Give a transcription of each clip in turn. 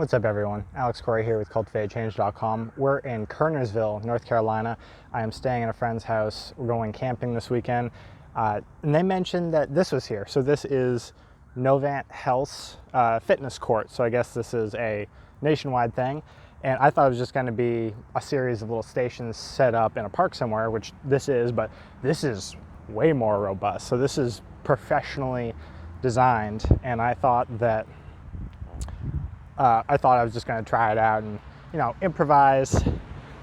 What's up everyone? Alex Corey here with cultivatedchange.com. We're in Kernersville, North Carolina. I am staying in a friend's house. We're going camping this weekend. And they mentioned that this was here. So this is Novant Health's fitness court. So I guess this is a nationwide thing. And I thought it was just going to be a series of little stations set up in a park somewhere, which this is, but this is way more robust. So this is professionally designed, and I thought I was just going to try it out and, improvise.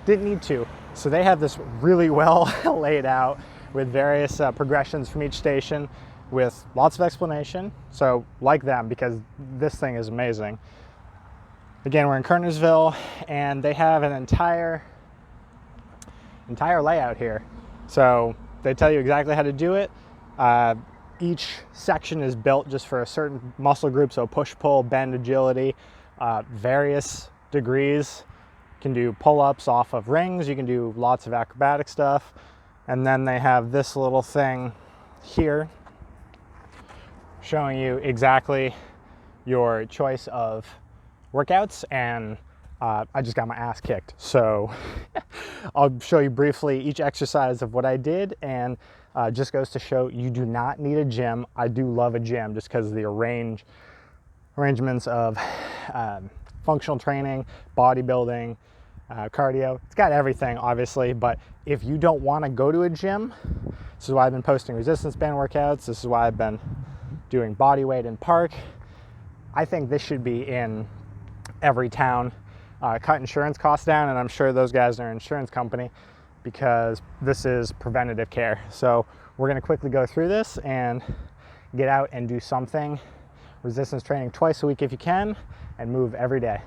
Didn't need to. So they have this really well laid out with various progressions from each station with lots of explanation. So like them, because this thing is amazing. Again, we're in Kernersville, and they have an entire layout here. So they tell you exactly how to do it. Each section is built just for a certain muscle group, so push, pull, bend, agility, various degrees. You can do pull-ups off of rings, you can do lots of acrobatic stuff, and then they have this little thing here showing you exactly your choice of workouts, and I just got my ass kicked. So I'll show you briefly each exercise of what I did, and just goes to show you do not need a gym. I do love a gym just because of the arrangements of functional training, bodybuilding, cardio. It's got everything, obviously, but if you don't want to go to a gym, this is why I've been posting resistance band workouts. This is why I've been doing body weight in park. I think this should be in every town. Cut insurance costs down, and I'm sure those guys are an insurance company, because this is preventative care. So we're going to quickly go through this and get out and do something. Resistance training twice a week if you can, and move every day.